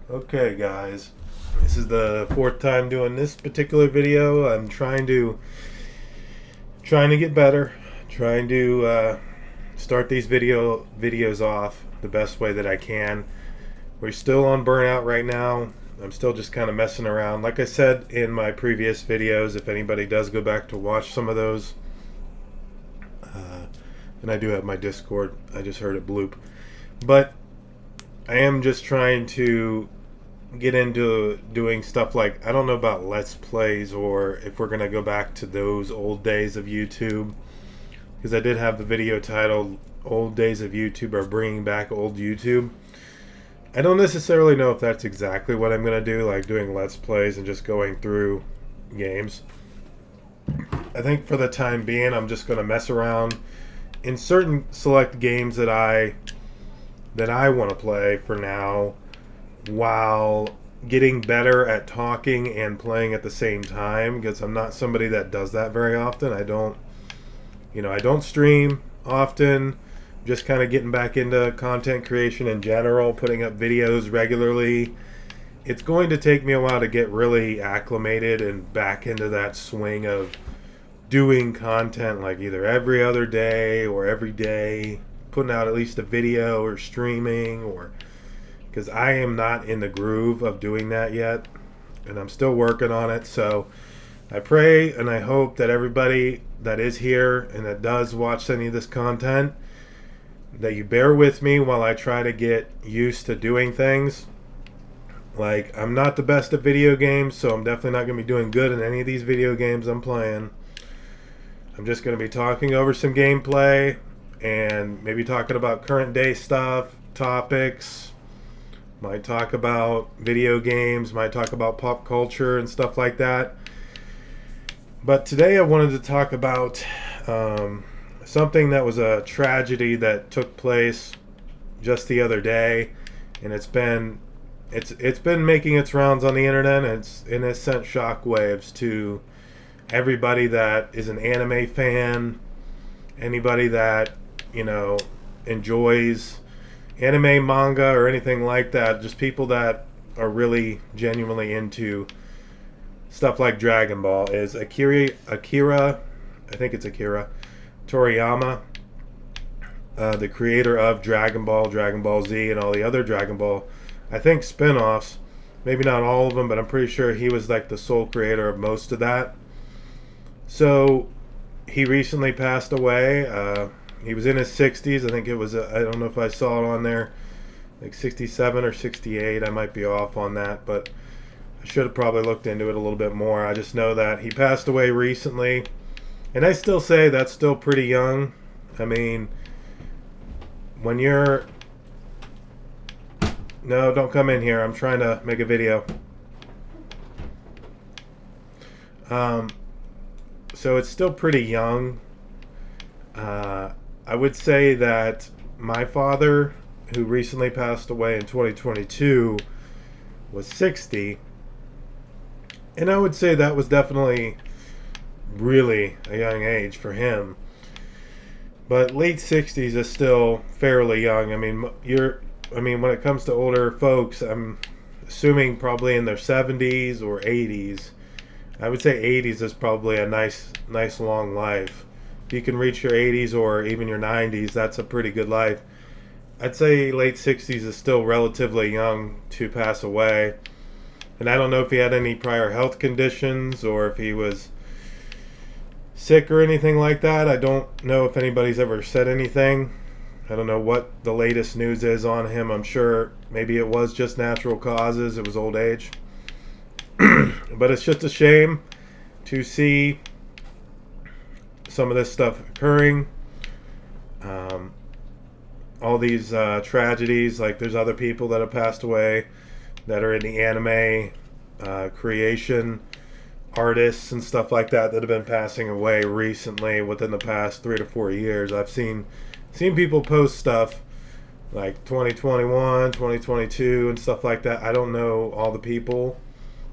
Okay, guys, this is the fourth time doing this particular video. I'm trying to get better, trying to start these videos off the best way that I can. We're still on burnout right now. I'm still just kind of messing around. Like I said in my previous videos, if anybody does go back to watch some of those, and I do have my Discord. I just heard it bloop, but I am just trying to get into doing stuff like, I don't know about Let's Plays or if we're gonna go back to those old days of YouTube, because I did have the video titled "Old Days of YouTube" or "Bringing Back Old YouTube." I don't necessarily know if that's exactly what I'm gonna do, like doing Let's Plays and just going through games. I think for the time being, I'm just gonna mess around in certain select games that I want to play for now, while getting better at talking and playing at the same time, because I'm not somebody that does that very often. I don't stream often. Just kind of getting back into content creation in general, putting up videos regularly. It's going to take me a while to get really acclimated and back into that swing of doing content like either every other day or every day, putting out at least a video or streaming, or because I am not in the groove of doing that yet, and I'm still working on it. So I pray and I hope that everybody that is here and that does watch any of this content, that you bear with me while I try to get used to doing things. Like, I'm not the best at video games, so I'm definitely not going to be doing good in any of these video games I'm playing. I'm just going to be talking over some gameplay and maybe talking about current day stuff, topics. Might talk about video games, might talk about pop culture and stuff like that. But today I wanted to talk about something that was a tragedy that took place just the other day, and it's been making its rounds on the internet, and it's sent shockwaves to everybody that is an anime fan, anybody that enjoys anime, manga, or anything like that. Just people that are really genuinely into stuff like Dragon Ball. Is Akira, I think it's Akira Toriyama, the creator of Dragon Ball, Dragon Ball Z, and all the other Dragon Ball, I think, spin-offs. Maybe not all of them, but I'm pretty sure he was like the sole creator of most of that. So he recently passed away. He was in his 60s. I think it was, I don't know if I saw it on there, like 67 or 68. I might be off on that, but I should have probably looked into it a little bit more. I just know that he passed away recently, and I still say that's still pretty young. I mean, when you're... No, don't come in here. I'm trying to make a video. So it's still pretty young. I would say that my father, who recently passed away in 2022, was 60. And I would say that was definitely really a young age for him. But late 60s is still fairly young. When it comes to older folks, I'm assuming probably in their 70s or 80s. I would say 80s is probably a nice long life. If you can reach your 80s or even your 90s, that's a pretty good life. I'd say late 60s is still relatively young to pass away. And I don't know if he had any prior health conditions or if he was sick or anything like that. I don't know if anybody's ever said anything. I don't know what the latest news is on him. I'm sure maybe it was just natural causes. It was old age. But it's just a shame to see some of this stuff occurring. All these tragedies, like there's other people that have passed away that are in the anime creation, artists and stuff like that have been passing away recently within the past 3 to 4 years. I've seen people post stuff like 2021, 2022 and stuff like that. I don't know all the people.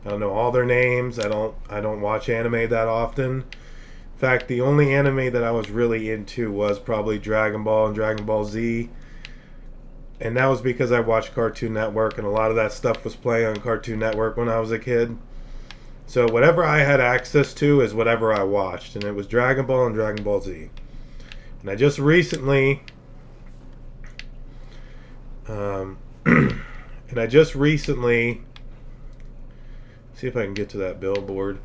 I don't know all their names. I don't watch anime that often. In fact, the only anime that I was really into was probably Dragon Ball and Dragon Ball Z. And that was because I watched Cartoon Network, and a lot of that stuff was playing on Cartoon Network when I was a kid. So whatever I had access to is whatever I watched, and it was Dragon Ball and Dragon Ball Z. And I just recently, um, see if I can get to that billboard.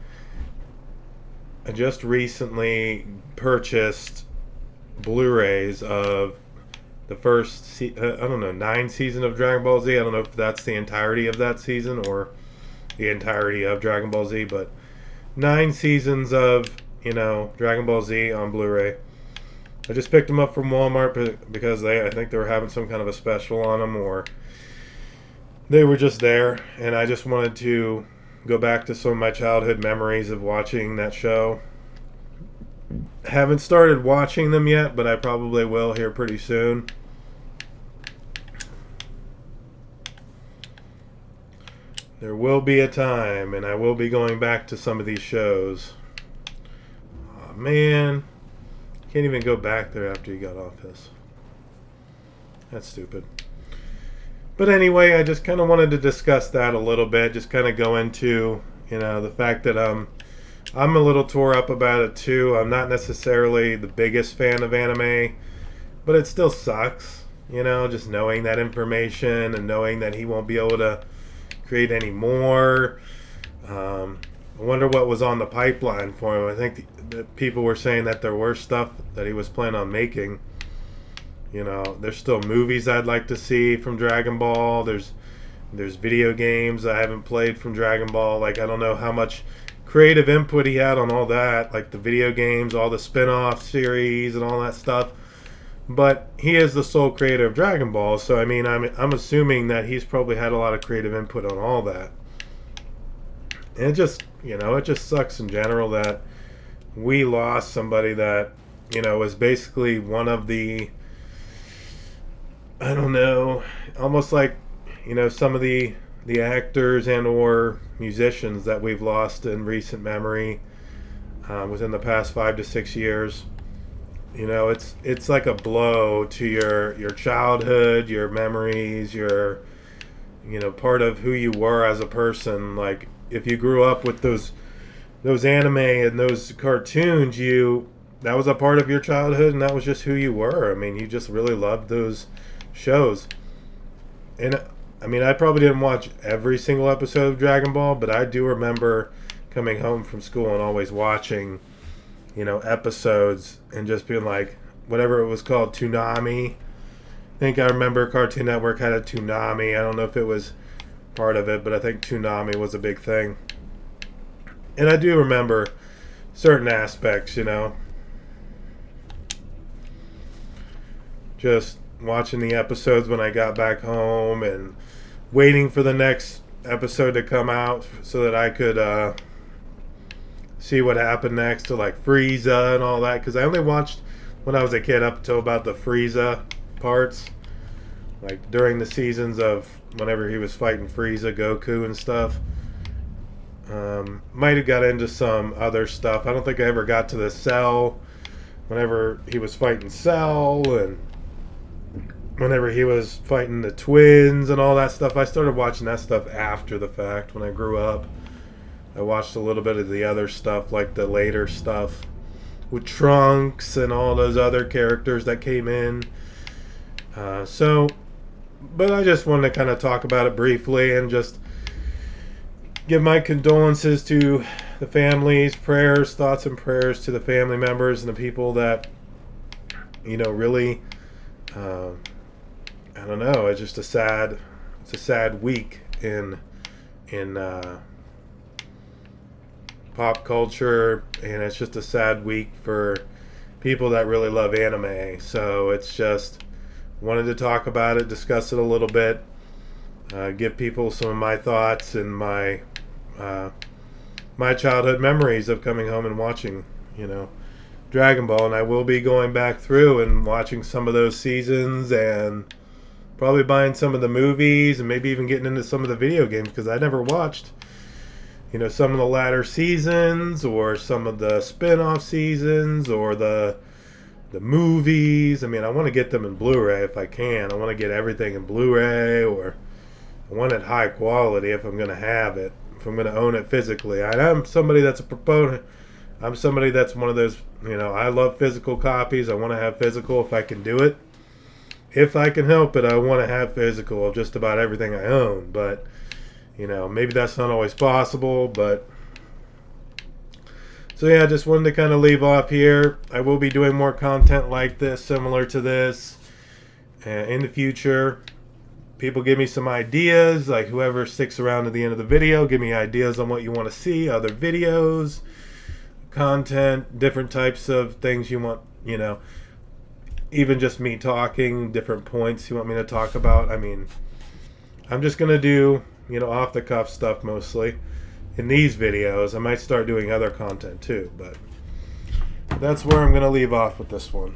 I just recently purchased Blu-rays of the first, I don't know, 9 season of Dragon Ball Z. I don't know if that's the entirety of that season or the entirety of Dragon Ball Z, but 9 seasons of, Dragon Ball Z on Blu-ray. I just picked them up from Walmart because I think they were having some kind of a special on them, or they were just there, and I just wanted to go back to some of my childhood memories of watching that show. Haven't started watching them yet, but I probably will here pretty soon. There will be a time, and I will be going back to some of these shows. Oh man, can't even go back there after you got off this. That's stupid. But anyway, I just kind of wanted to discuss that a little bit. Just kind of go into, the fact that I'm a little tore up about it too. I'm not necessarily the biggest fan of anime, but it still sucks. Just knowing that information and knowing that he won't be able to create any more. I wonder what was on the pipeline for him. I think the people were saying that there were stuff that he was planning on making. There's still movies I'd like to see from Dragon Ball. There's video games I haven't played from Dragon Ball. Like, I don't know how much creative input he had on all that, like the video games, all the spin-off series and all that stuff. But he is the sole creator of Dragon Ball, so I mean, I'm assuming that he's probably had a lot of creative input on all that. And it just sucks in general that we lost somebody that, was basically one of the, I don't know, almost like, some of the actors and or musicians that we've lost in recent memory within the past 5 to 6 years. It's like a blow to your childhood, your memories, your part of who you were as a person. Like, if you grew up with those anime and those cartoons, that was a part of your childhood, and that was just who you were. I mean, you just really loved those shows. And I mean, I probably didn't watch every single episode of Dragon Ball, but I do remember coming home from school and always watching episodes and just being like, whatever it was called, Toonami. I think I remember Cartoon Network had a Toonami. I don't know if it was part of it, but I think Toonami was a big thing. And I do remember certain aspects, just watching the episodes when I got back home and waiting for the next episode to come out so that I could see what happened next to like Frieza and all that, because I only watched when I was a kid up until about the Frieza parts, like during the seasons of whenever he was fighting Frieza, Goku and stuff. Might have got into some other stuff. I don't think I ever got to the Cell whenever he was fighting Cell, and whenever he was fighting the twins and all that stuff. I started watching that stuff after the fact when I grew up. I watched a little bit of the other stuff, like the later stuff with Trunks and all those other characters that came in. But I just wanted to kind of talk about it briefly and just give my condolences to the families, thoughts and prayers to the family members and the people that, really, I don't know, it's just a sad week in pop culture, and it's just a sad week for people that really love anime. So it's just wanted to talk about it, discuss it a little bit, give people some of my thoughts and my childhood memories of coming home and watching, Dragon Ball. And I will be going back through and watching some of those seasons and probably buying some of the movies and maybe even getting into some of the video games, because I never watched some of the latter seasons or some of the spin-off seasons or the the movies. I mean, I want to get them in Blu-ray if I can. I want to get everything in Blu-ray, or I want it high quality if I'm going to have it, if I'm going to own it physically. I'm somebody that's a proponent. I'm somebody that's one of those, I love physical copies. I want to have physical if I can do it. If I can help it, I want to have physical of just about everything I own. But, maybe that's not always possible, but... So yeah, I just wanted to kind of leave off here. I will be doing more content like this, similar to this, in the future. People give me some ideas, like whoever sticks around to the end of the video, give me ideas on what you want to see, other videos, content, different types of things you want, even just me talking, different points you want me to talk about. I mean, I'm just going to do, off the cuff stuff mostly in these videos. I might start doing other content too, but that's where I'm going to leave off with this one.